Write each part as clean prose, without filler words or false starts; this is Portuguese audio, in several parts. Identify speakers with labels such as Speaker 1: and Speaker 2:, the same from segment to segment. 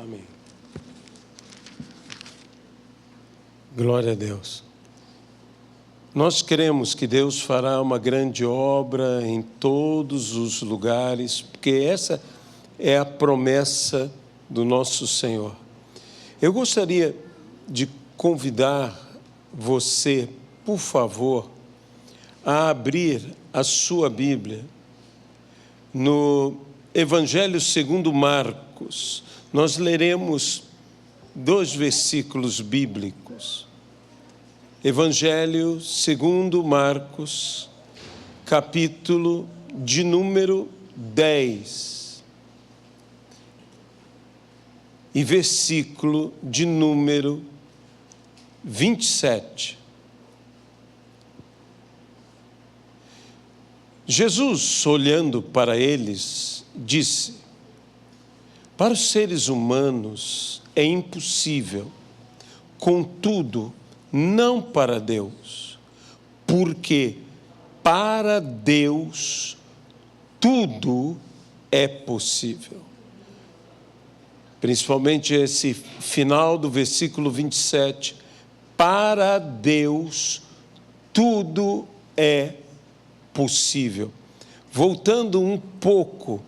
Speaker 1: Amém. Glória a Deus. Nós cremos que Deus fará uma grande obra em todos os lugares, porque essa é a promessa do nosso Senhor. Eu gostaria de convidar você, por favor, a abrir a sua Bíblia no Evangelho segundo Marcos. Nós leremos 2 versículos bíblicos. Evangelho segundo Marcos, capítulo de número 10 e versículo de número 27. Jesus, olhando para eles, disse: para os seres humanos é impossível, contudo, não para Deus, porque para Deus tudo é possível. Principalmente esse final do versículo 27, para Deus tudo é possível. Voltando um pouco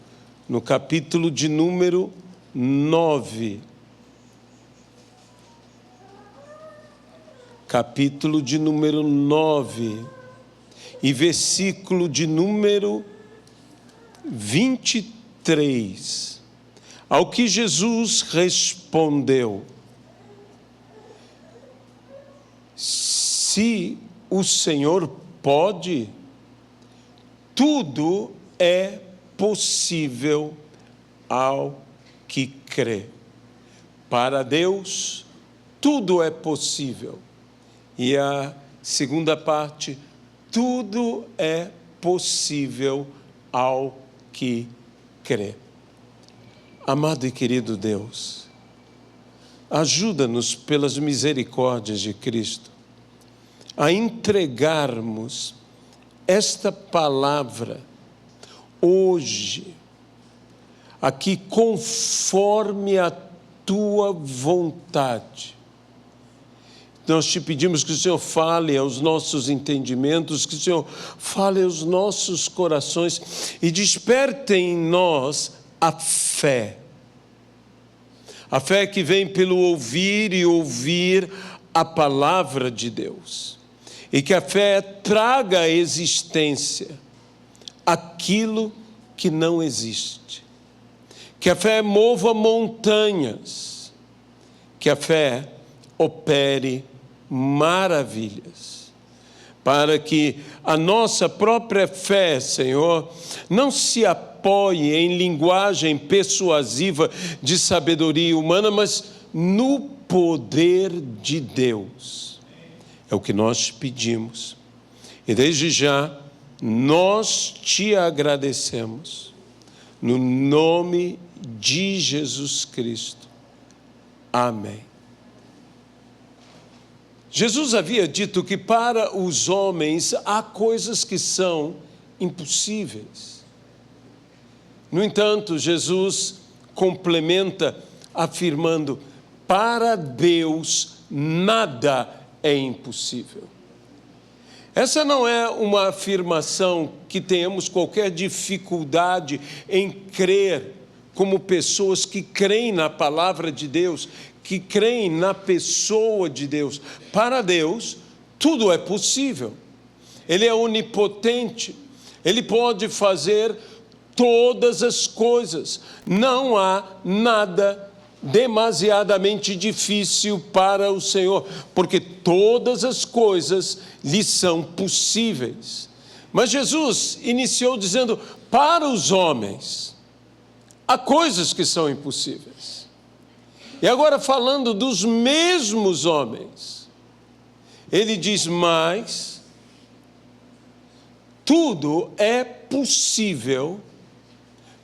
Speaker 1: no capítulo de número 9. Capítulo de número 9 e versículo de número 23. Ao que Jesus respondeu: se o Senhor pode, tudo é possível ao que crê. Para Deus, tudo é possível. E a segunda parte, tudo é possível ao que crê. Amado e querido Deus, ajuda-nos pelas misericórdias de Cristo a entregarmos esta palavra hoje, aqui conforme a tua vontade. Nós te pedimos que o Senhor fale aos nossos entendimentos, que o Senhor fale aos nossos corações e desperte em nós a fé. A fé que vem pelo ouvir e ouvir a palavra de Deus. E que a fé traga à existência aquilo que não existe. Que a fé mova montanhas. Que a fé opere maravilhas, para que a nossa própria fé, Senhor, não se apoie em linguagem persuasiva de sabedoria humana, mas no poder de Deus. É o que nós pedimos. E desde já, nós te agradecemos, no nome de Jesus Cristo. Amém. Jesus havia dito que para os homens há coisas que são impossíveis. No entanto, Jesus complementa afirmando: para Deus nada é impossível. Essa não é uma afirmação que tenhamos qualquer dificuldade em crer como pessoas que creem na palavra de Deus, que creem na pessoa de Deus. Para Deus, tudo é possível. Ele é onipotente. Ele pode fazer todas as coisas. Não há nada demasiadamente difícil para o Senhor, porque todas as coisas lhe são possíveis. Mas Jesus iniciou dizendo: para os homens, há coisas que são impossíveis. E agora, falando dos mesmos homens, ele diz: mas tudo é possível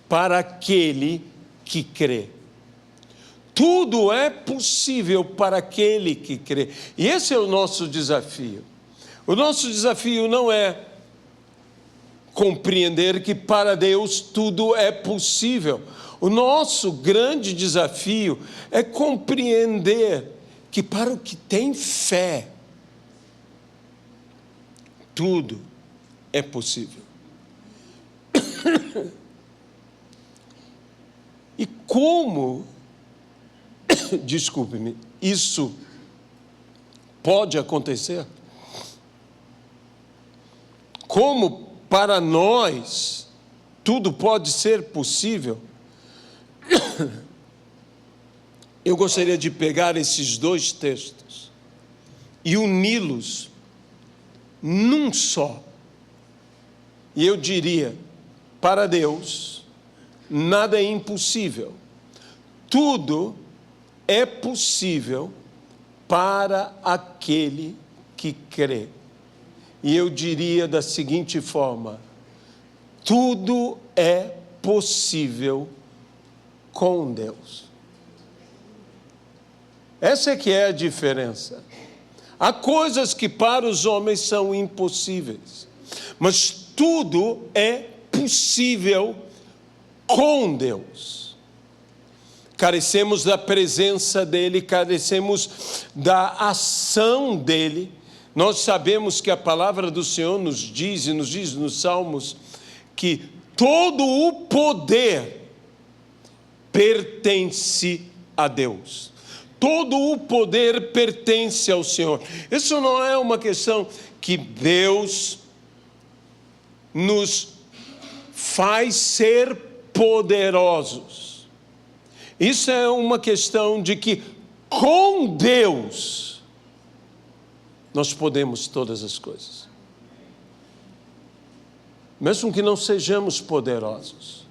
Speaker 1: para aquele que crê. Tudo é possível para aquele que crê. E esse é o nosso desafio. O nosso desafio não é compreender que para Deus tudo é possível. O nosso grande desafio é compreender que para o que tem fé, tudo é possível. E como, desculpe-me, isso pode acontecer? Como para nós tudo pode ser possível? Eu gostaria de pegar esses dois textos e uni-los num só. E eu diria, para Deus, nada é impossível. Tudo é possível para aquele que crê. E eu diria da seguinte forma: tudo é possível com Deus. Essa é que é a diferença. Há coisas que para os homens são impossíveis, mas tudo é possível com Deus. Carecemos da presença dEle, carecemos da ação dEle. Nós sabemos que a palavra do Senhor nos diz nos Salmos, que todo o poder pertence a Deus. Todo o poder pertence ao Senhor. Isso não é uma questão que Deus nos faz ser poderosos. Isso é uma questão de que com Deus nós podemos todas as coisas. Mesmo que não sejamos poderosos.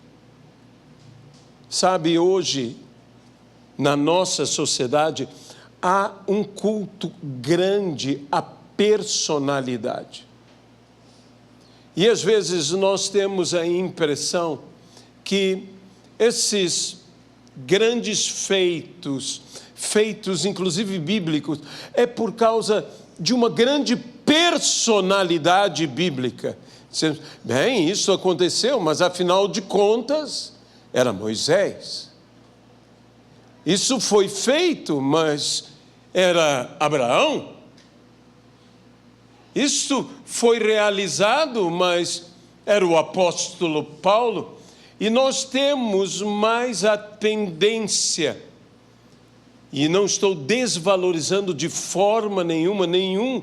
Speaker 1: Sabe, hoje, na nossa sociedade, há um culto grande à personalidade. E às vezes nós temos a impressão que esses grandes feitos inclusive bíblicos, é por causa de uma grande personalidade bíblica. Bem, isso aconteceu, mas afinal de contas, era Moisés. Isso foi feito, mas era Abraão. Isso foi realizado, mas era o apóstolo Paulo. E nós temos mais a tendência, e não estou desvalorizando de forma nenhuma, nenhum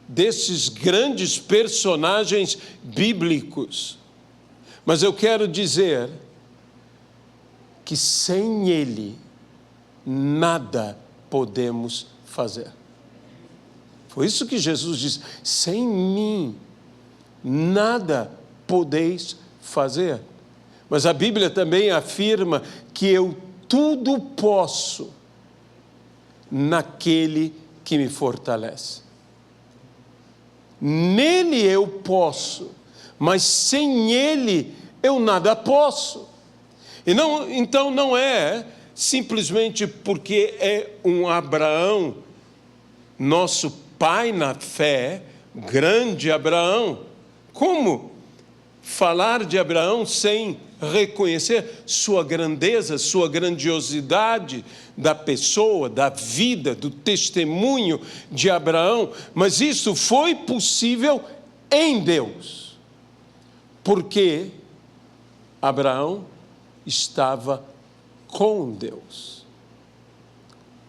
Speaker 1: desses grandes personagens bíblicos, mas eu quero dizer que sem ele, nada podemos fazer. Foi isso que Jesus disse: sem mim, nada podeis fazer. Mas a Bíblia também afirma que eu tudo posso naquele que me fortalece. Nele eu posso, mas sem ele eu nada posso. E não, então não é simplesmente porque é um Abraão, nosso pai na fé, grande Abraão. Como falar de Abraão sem reconhecer sua grandeza, sua grandiosidade da pessoa, da vida, do testemunho de Abraão? Mas isso foi possível em Deus, porque Abraão estava com Deus.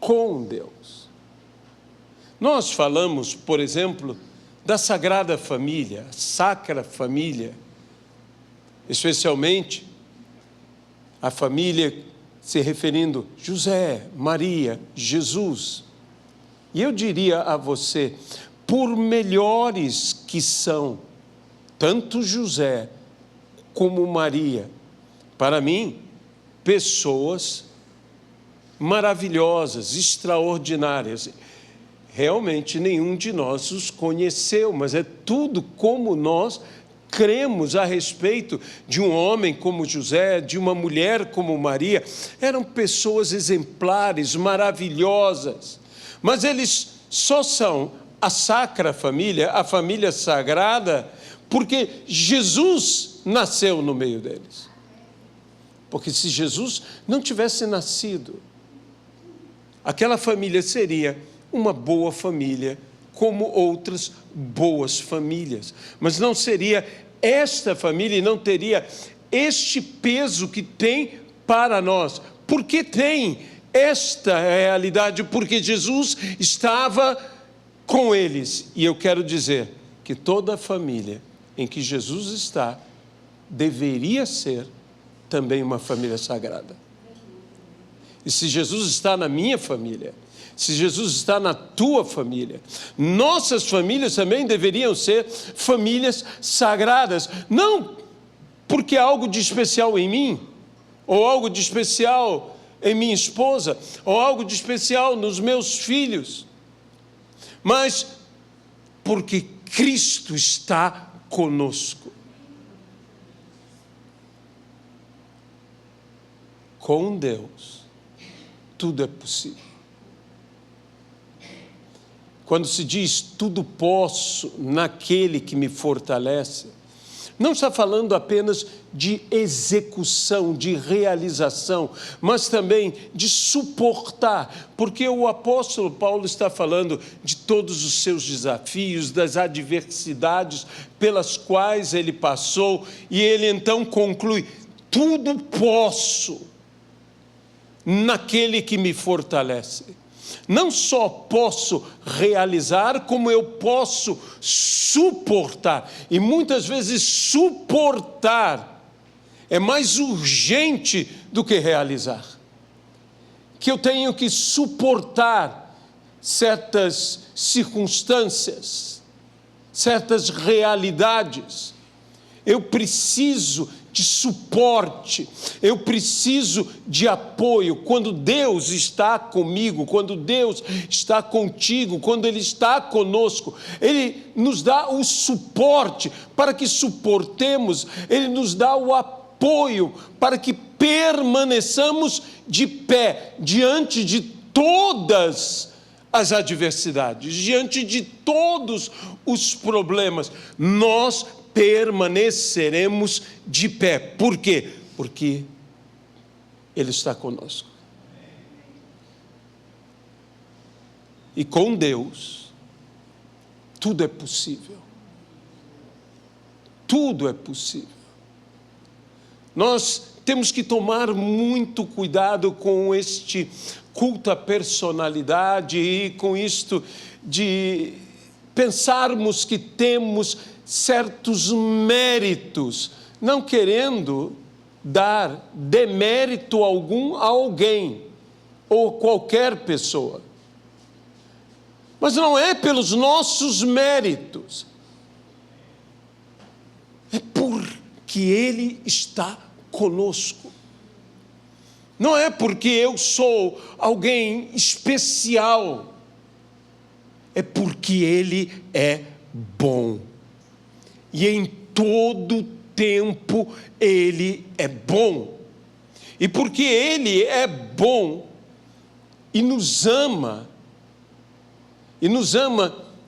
Speaker 1: Com Deus. Nós falamos, por exemplo, da Sagrada Família, Sacra Família, especialmente a família se referindo José, Maria, Jesus. E eu diria a você, por melhores que são tanto José como Maria, para mim, pessoas maravilhosas, extraordinárias. Realmente nenhum de nós os conheceu, mas é tudo como nós cremos a respeito de um homem como José, de uma mulher como Maria. Eram pessoas exemplares, maravilhosas, mas eles só são a Sacra Família, a família sagrada, porque Jesus nasceu no meio deles. Porque se Jesus não tivesse nascido, aquela família seria uma boa família, como outras boas famílias. Mas não seria esta família e não teria este peso que tem para nós. Porque tem esta realidade, porque Jesus estava com eles. E eu quero dizer que toda família em que Jesus está, deveria ser também uma família sagrada. E se Jesus está na minha família, se Jesus está na tua família, nossas famílias também deveriam ser famílias sagradas. Não porque há algo de especial em mim, ou algo de especial em minha esposa, ou algo de especial nos meus filhos, mas porque Cristo está conosco. Com Deus, tudo é possível. Quando se diz tudo posso naquele que me fortalece, não está falando apenas de execução, de realização, mas também de suportar, porque o apóstolo Paulo está falando de todos os seus desafios, das adversidades pelas quais ele passou, e ele então conclui: tudo posso naquele que me fortalece. Não só posso realizar, como eu posso suportar. E muitas vezes suportar é mais urgente do que realizar. Que eu tenho que suportar certas circunstâncias, certas realidades. Eu preciso de suporte, eu preciso de apoio. Quando Deus está comigo, quando Deus está contigo, quando Ele está conosco, Ele nos dá o suporte para que suportemos, Ele nos dá o apoio para que permaneçamos de pé diante de todas as adversidades, diante de todos os problemas. Nós permaneceremos de pé. Por quê? Porque Ele está conosco. E com Deus, tudo é possível. Tudo é possível. Nós temos que tomar muito cuidado com este culto à personalidade e com isto de pensarmos que temos certos méritos, não querendo dar demérito algum a alguém ou qualquer pessoa. Mas não é pelos nossos méritos, é porque Ele está conosco. Não é porque eu sou alguém especial, é porque Ele é bom. E em todo tempo Ele é bom. E porque Ele é bom e nos ama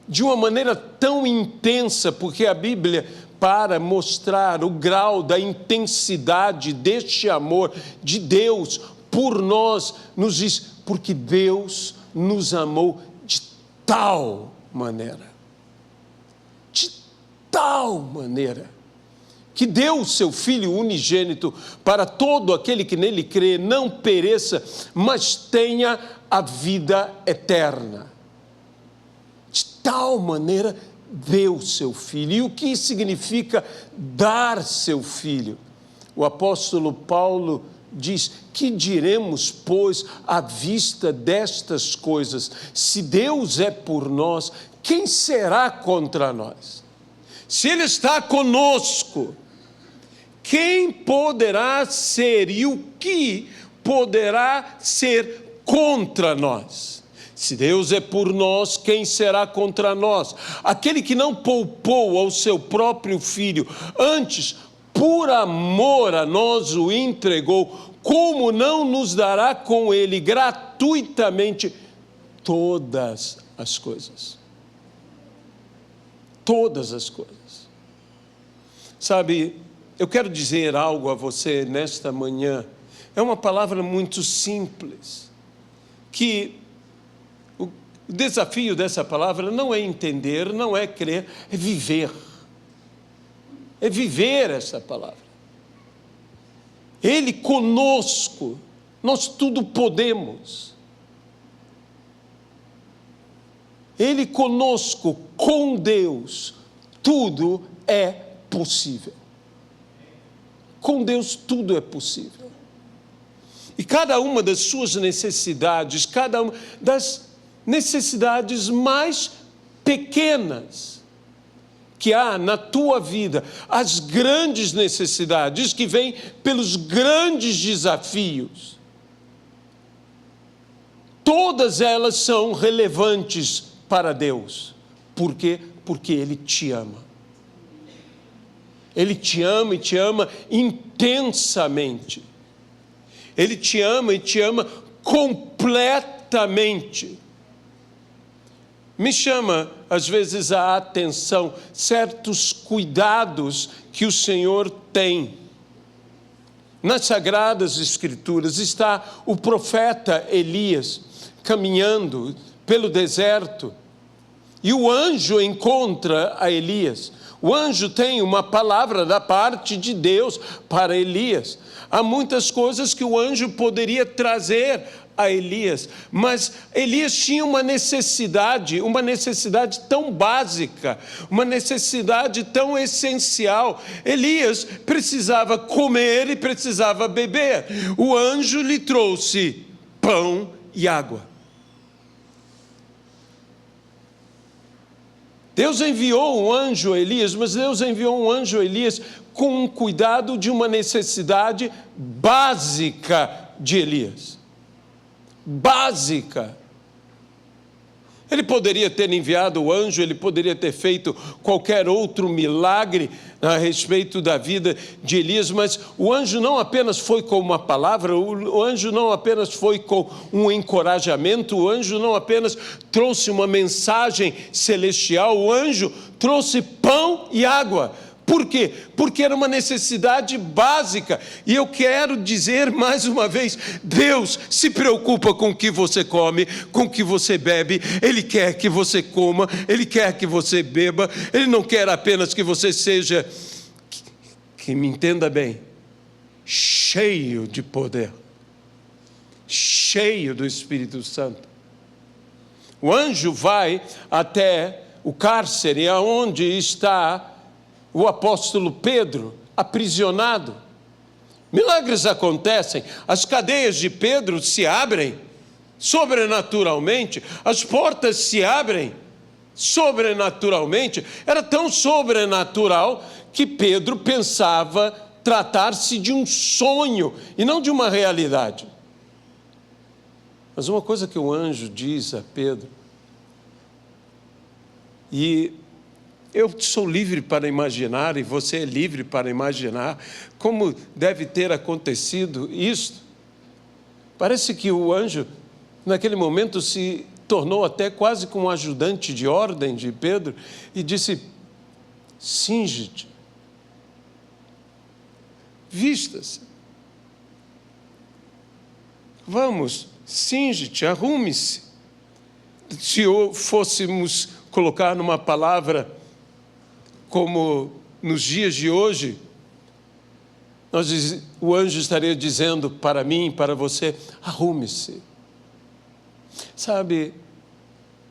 Speaker 1: de uma maneira tão intensa, porque a Bíblia, para mostrar o grau da intensidade deste amor de Deus por nós, nos diz: porque Deus nos amou de tal maneira, que deu o seu Filho unigênito para todo aquele que nele crê não pereça, mas tenha a vida eterna. De tal maneira deu o seu Filho. E o que significa dar seu Filho? O apóstolo Paulo diz: que diremos, pois, à vista destas coisas? Se Deus é por nós, quem será contra nós? Se Ele está conosco, quem poderá ser e o que poderá ser contra nós? Se Deus é por nós, quem será contra nós? Aquele que não poupou ao seu próprio Filho, antes, por amor a nós o entregou, como não nos dará com Ele gratuitamente todas as coisas? Todas as coisas. Sabe, eu quero dizer algo a você nesta manhã. É uma palavra muito simples, que o desafio dessa palavra não é entender, não é crer, é viver. É viver essa palavra. Ele conosco, nós tudo podemos. Ele conosco, com Deus, tudo é possível. Com Deus tudo é possível. E cada uma das suas necessidades, cada uma das necessidades mais pequenas que há na tua vida, as grandes necessidades que vêm pelos grandes desafios, todas elas são relevantes para Deus. Por quê? Porque Ele te ama. Ele te ama e te ama intensamente. Ele te ama e te ama completamente. Me chama, às vezes, a atenção certos cuidados que o Senhor tem. Nas Sagradas Escrituras está o profeta Elias caminhando pelo deserto e o anjo encontra a Elias. O anjo tem uma palavra da parte de Deus para Elias. Há muitas coisas que o anjo poderia trazer a Elias, mas Elias tinha uma necessidade tão básica, uma necessidade tão essencial. Elias precisava comer e precisava beber. O anjo lhe trouxe pão e água. Deus enviou um anjo a Elias, mas Deus enviou um anjo a Elias com um cuidado de uma necessidade básica de Elias. Básica. Ele poderia ter enviado o anjo, ele poderia ter feito qualquer outro milagre a respeito da vida de Elias, mas o anjo não apenas foi com uma palavra, o anjo não apenas foi com um encorajamento, o anjo não apenas trouxe uma mensagem celestial, o anjo trouxe pão e água. Por quê? Porque era uma necessidade básica. E eu quero dizer mais uma vez, Deus se preocupa com o que você come, com o que você bebe. Ele quer que você coma, Ele quer que você beba. Ele não quer apenas que você seja, que me entenda bem, cheio de poder, cheio do Espírito Santo. O anjo vai até o cárcere, aonde está o apóstolo Pedro, aprisionado. Milagres acontecem, as cadeias de Pedro se abrem sobrenaturalmente, as portas se abrem sobrenaturalmente. Era tão sobrenatural que Pedro pensava tratar-se de um sonho e não de uma realidade. Mas uma coisa que o anjo diz a Pedro, e eu sou livre para imaginar, e você é livre para imaginar, como deve ter acontecido isto. Parece que o anjo, naquele momento, se tornou até quase como um ajudante de ordem de Pedro, e disse: cinge-te, vista-se, vamos, cinge-te, arrume-se. Se fôssemos colocar numa palavra como nos dias de hoje, o anjo estaria dizendo para mim, para você: arrume-se. Sabe,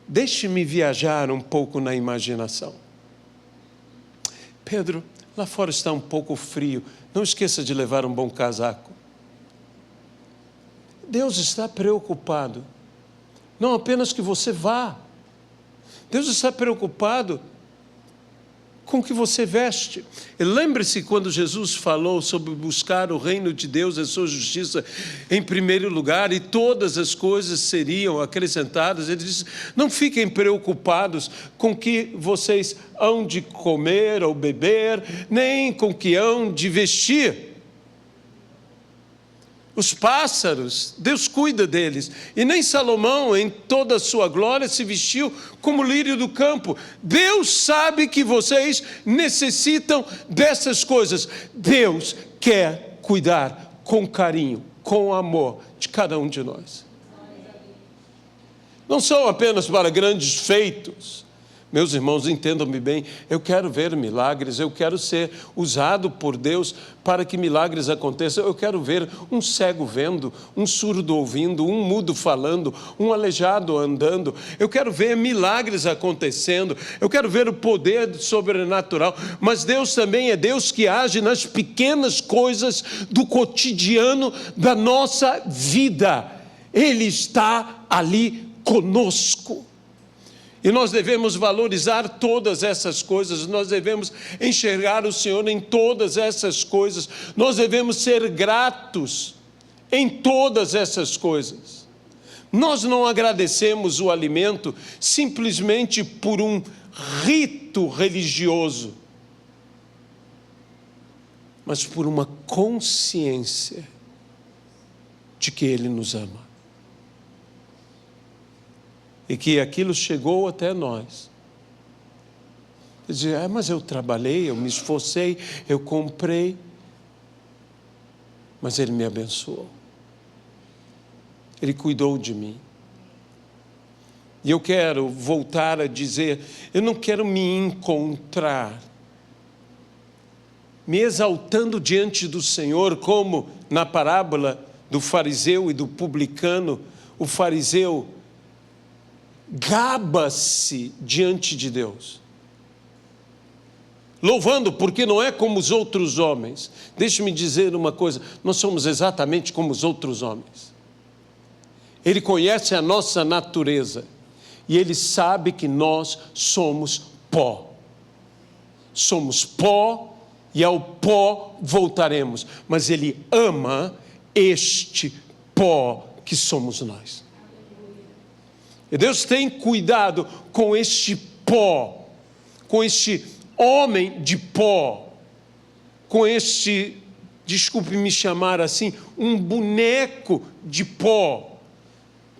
Speaker 1: deixe-me viajar um pouco na imaginação. Pedro, lá fora está um pouco frio, não esqueça de levar um bom casaco. Deus está preocupado, não apenas que você vá, Deus está preocupado com o que você veste. E lembre-se quando Jesus falou sobre buscar o reino de Deus e a sua justiça em primeiro lugar, e todas as coisas seriam acrescentadas. Ele disse: não fiquem preocupados com o que vocês hão de comer ou beber, nem com o que hão de vestir. Os pássaros, Deus cuida deles. E nem Salomão, em toda a sua glória, se vestiu como lírio do campo. Deus sabe que vocês necessitam dessas coisas. Deus quer cuidar com carinho, com amor de cada um de nós. Não são apenas para grandes feitos. Meus irmãos, entendam-me bem, eu quero ver milagres, eu quero ser usado por Deus para que milagres aconteçam. Eu quero ver um cego vendo, um surdo ouvindo, um mudo falando, um aleijado andando. Eu quero ver milagres acontecendo, eu quero ver o poder sobrenatural. Mas Deus também é Deus que age nas pequenas coisas do cotidiano da nossa vida. Ele está ali conosco. E nós devemos valorizar todas essas coisas, nós devemos enxergar o Senhor em todas essas coisas, nós devemos ser gratos em todas essas coisas. Nós não agradecemos o alimento simplesmente por um rito religioso, mas por uma consciência de que Ele nos ama. E que aquilo chegou até nós. Dizia, mas eu trabalhei, eu me esforcei, eu comprei. Mas Ele me abençoou. Ele cuidou de mim. E eu quero voltar a dizer, eu não quero me encontrar me exaltando diante do Senhor, como na parábola do fariseu e do publicano. O fariseu gaba-se diante de Deus, louvando, porque não é como os outros homens. Deixe-me dizer uma coisa, nós somos exatamente como os outros homens. Ele conhece a nossa natureza, e Ele sabe que nós somos pó. Somos pó, e ao pó voltaremos, mas Ele ama este pó que somos nós. E Deus tem cuidado com este pó, com este homem de pó, com este, desculpe me chamar assim, um boneco de pó,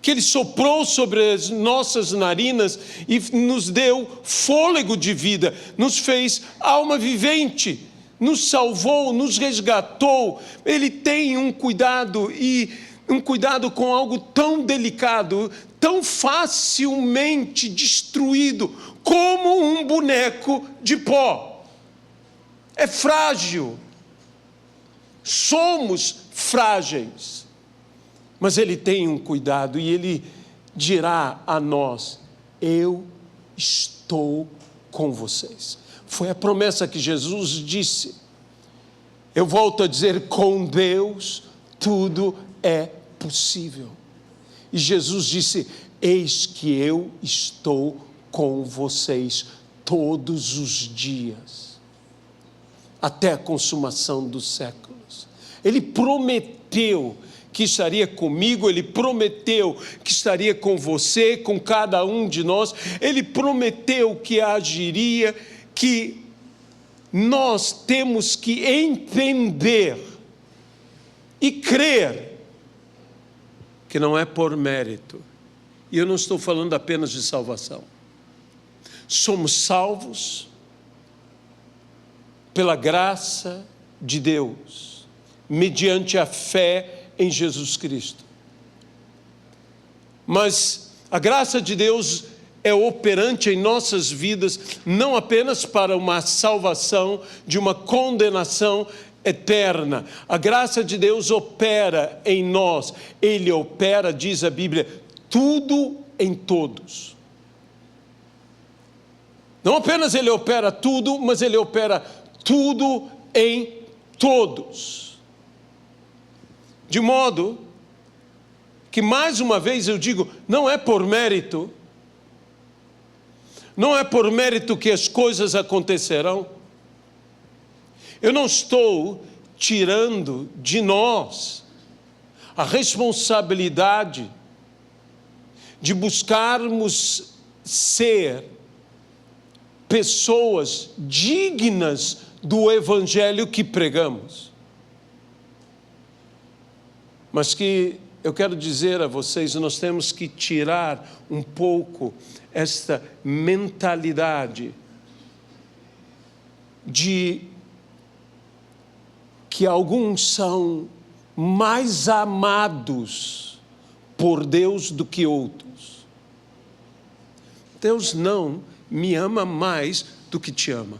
Speaker 1: que Ele soprou sobre as nossas narinas e nos deu fôlego de vida, nos fez alma vivente, nos salvou, nos resgatou. Ele tem um cuidado, e um cuidado com algo tão delicado, tão facilmente destruído, como um boneco de pó. É frágil. Somos frágeis. Mas Ele tem um cuidado, e Ele dirá a nós, eu estou com vocês. Foi a promessa que Jesus disse. Eu volto a dizer, com Deus tudo é possível. E Jesus disse, eis que eu estou com vocês todos os dias, até a consumação dos séculos. Ele prometeu que estaria comigo, Ele prometeu que estaria com você, com cada um de nós. Ele prometeu que agiria, que nós temos que entender e crer que não é por mérito. E eu não estou falando apenas de salvação. Somos salvos pela graça de Deus, mediante a fé em Jesus Cristo. Mas a graça de Deus é operante em nossas vidas, não apenas para uma salvação de uma condenação eterna. A graça de Deus opera em nós. Ele opera, diz a Bíblia, tudo em todos. Não apenas Ele opera tudo, mas Ele opera tudo em todos. De modo que, mais uma vez eu digo, não é por mérito, não é por mérito que as coisas acontecerão. Eu não estou tirando de nós a responsabilidade de buscarmos ser pessoas dignas do evangelho que pregamos. mas que eu quero dizer a vocês, nós temos que tirar um pouco esta mentalidade de que alguns são mais amados por Deus do que outros. Deus não me ama mais do que te ama.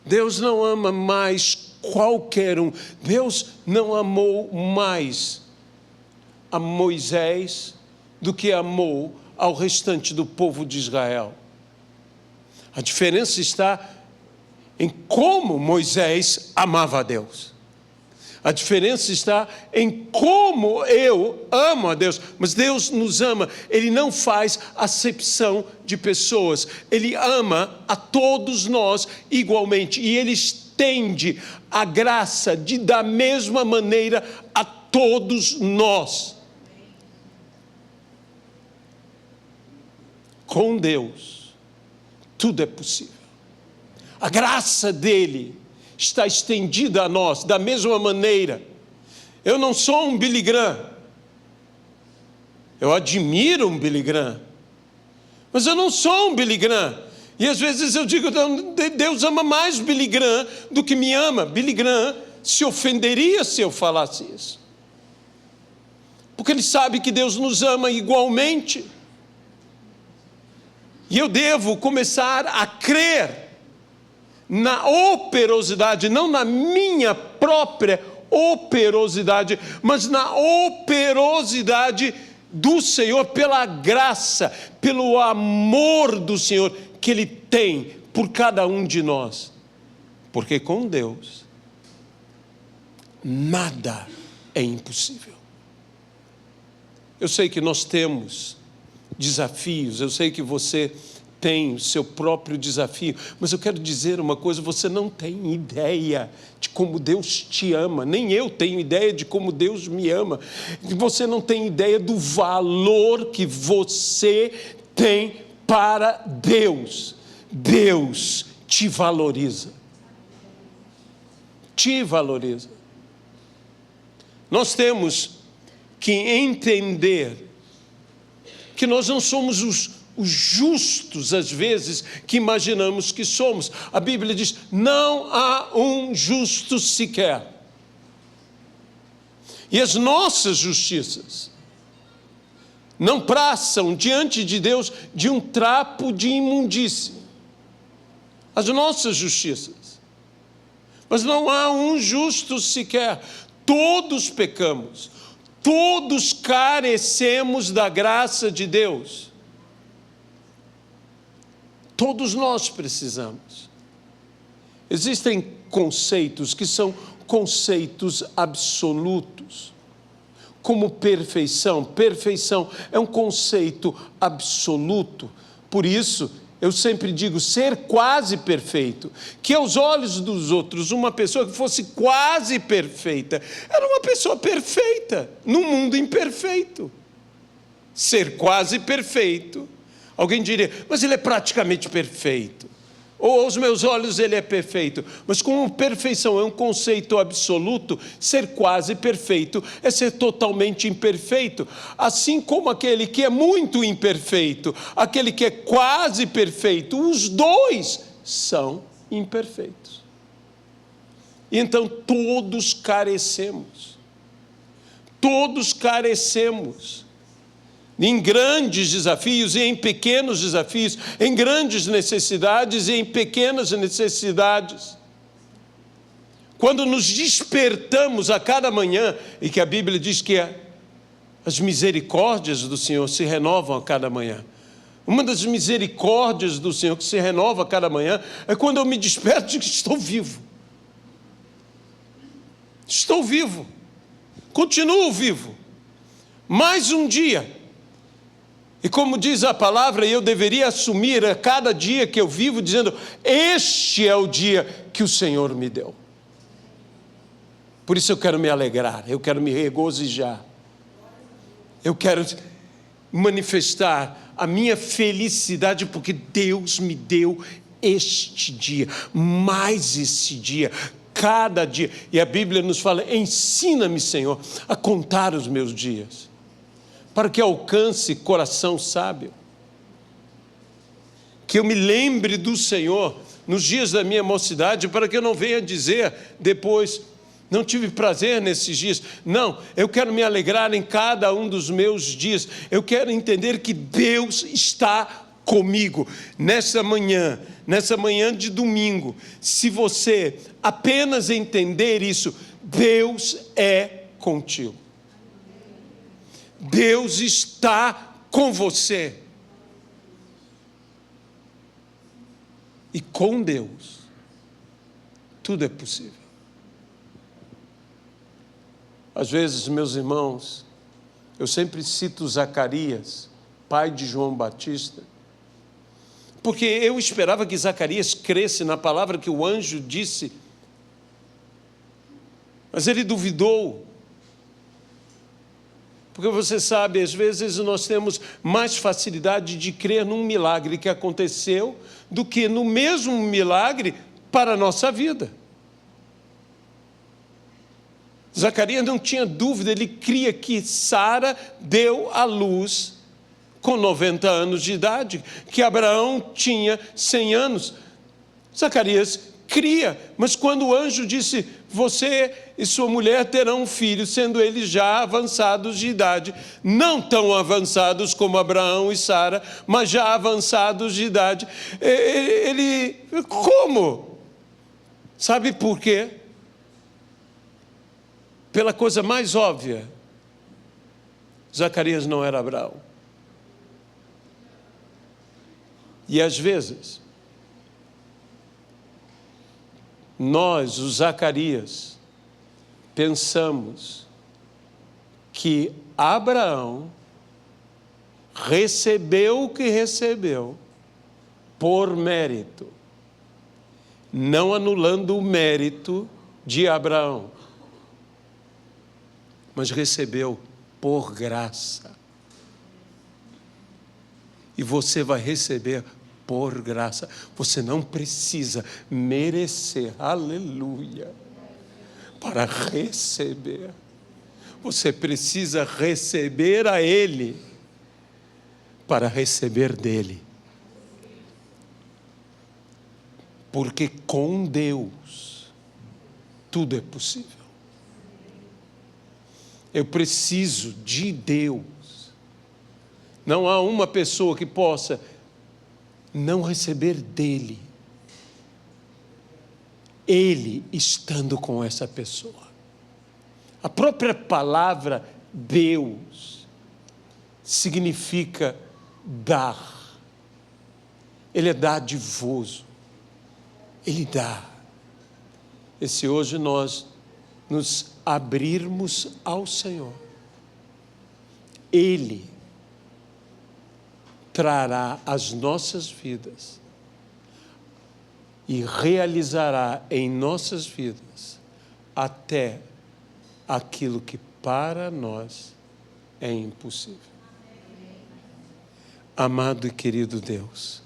Speaker 1: Deus não ama mais qualquer um. Deus não amou mais a Moisés do que amou ao restante do povo de Israel. A diferença está em como Moisés amava a Deus. A diferença está em como eu amo a Deus. Mas Deus nos ama. Ele não faz acepção de pessoas. Ele ama a todos nós igualmente. E Ele estende a graça da mesma maneira a todos nós. Com Deus, tudo é possível. A graça dele está estendida a nós da mesma maneira. Eu não sou um Billy Graham. Eu admiro um Billy Graham. Mas eu não sou um Billy Graham. E às vezes eu digo, Deus ama mais Billy Graham do que me ama. Billy Graham se ofenderia se eu falasse isso. Porque ele sabe que Deus nos ama igualmente. E eu devo começar a crer na operosidade, não na minha própria operosidade, mas na operosidade do Senhor, pela graça, pelo amor do Senhor que Ele tem por cada um de nós. Porque com Deus, nada é impossível. Eu sei que nós temos desafios, eu sei que você tem o seu próprio desafio, mas eu quero dizer uma coisa, você não tem ideia de como Deus te ama, nem eu tenho ideia de como Deus me ama, você não tem ideia do valor que você tem para Deus. Deus te valoriza. Te valoriza. Nós temos que entender que nós não somos os justos, às vezes, que imaginamos que somos. A Bíblia diz, não há um justo sequer. E as nossas justiças não passam diante de Deus de um trapo de imundície. As nossas justiças. Mas não há um justo sequer. Todos pecamos. Todos carecemos da graça de Deus. Todos nós precisamos. Existem conceitos que são conceitos absolutos, como perfeição. Perfeição é um conceito absoluto. Por isso, eu sempre digo ser quase perfeito, que aos olhos dos outros, uma pessoa que fosse quase perfeita, era uma pessoa perfeita, num mundo imperfeito. Ser quase perfeito. Alguém diria, mas ele é praticamente perfeito. Ou aos meus olhos ele é perfeito. Mas como perfeição é um conceito absoluto, ser quase perfeito é ser totalmente imperfeito. Assim como aquele que é muito imperfeito, aquele que é quase perfeito, os dois são imperfeitos. E então todos carecemos. Todos carecemos. Em grandes desafios e em pequenos desafios, em grandes necessidades e em pequenas necessidades. Quando nos despertamos a cada manhã, e que a Bíblia diz que as misericórdias do Senhor se renovam a cada manhã. Uma das misericórdias do Senhor que se renova a cada manhã é quando eu me desperto de que estou vivo. Estou vivo. Continuo vivo. Mais um dia. E como diz a palavra, eu deveria assumir a cada dia que eu vivo, dizendo, este é o dia que o Senhor me deu. Por isso eu quero me alegrar, eu quero me regozijar. Eu quero manifestar a minha felicidade, porque Deus me deu este dia, mais esse dia. cada dia. E a Bíblia nos fala: ensina-me, Senhor, a contar os meus dias, para que alcance coração sábio. Que eu me lembre do Senhor nos dias da minha mocidade, para que eu não venha dizer depois: não tive prazer nesses dias. Não, eu quero me alegrar em cada um dos meus dias. Eu quero entender que Deus está comigo nessa manhã de domingo. Se você apenas entender isso, Deus é contigo. Deus está com você. E com Deus, tudo é possível. Às vezes, meus irmãos, eu sempre cito Zacarias, pai de João Batista, porque eu esperava que Zacarias cresce na palavra que o anjo disse, mas ele duvidou. Porque você sabe, às vezes nós temos mais facilidade de crer num milagre que aconteceu do que no mesmo milagre para a nossa vida. Zacarias não tinha dúvida, ele cria que Sara deu à luz com 90 anos de idade, que Abraão tinha 100 anos. Zacarias cria, mas quando o anjo disse: você e sua mulher terão um filho, sendo eles já avançados de idade, não tão avançados como Abraão e Sara, mas já avançados de idade. Ele, como? Sabe por quê? Pela coisa mais óbvia: Zacarias não era Abraão. E às vezes, nós, os Zacarias, pensamos que Abraão recebeu o que recebeu por mérito, não anulando o mérito de Abraão, mas recebeu por graça. E você vai receber por graça. Você não precisa merecer, aleluia, para receber. Você precisa receber a Ele para receber dele. Porque com Deus tudo é possível. Eu preciso de Deus. Não há uma pessoa que possa não receber dele, ele estando com essa pessoa. A própria palavra Deus significa dar. Ele é dadivoso, ele dá. E se hoje nós nos abrirmos ao Senhor, Ele trará as nossas vidas e realizará em nossas vidas até aquilo que para nós é impossível. Amado e querido Deus,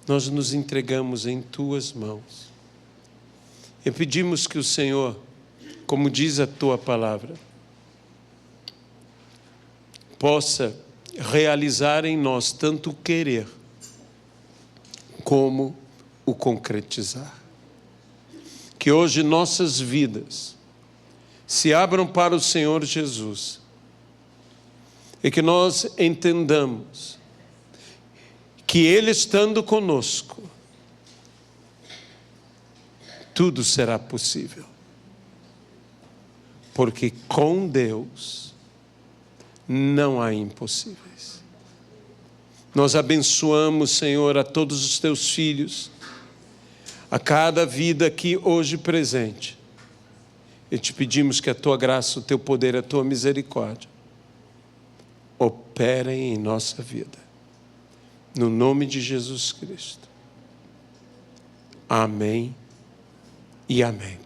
Speaker 1: nós nos entregamos em Tuas mãos e pedimos que o Senhor, como diz a Tua palavra, possa realizar em nós tanto o querer como o concretizar. Que hoje nossas vidas se abram para o Senhor Jesus e que nós entendamos que Ele estando conosco, tudo será possível. Porque com Deus não há impossíveis. Nós abençoamos, Senhor, a todos os Teus filhos, a cada vida aqui hoje presente. E te pedimos que a Tua graça, o Teu poder, a Tua misericórdia operem em nossa vida. No nome de Jesus Cristo. Amém e amém.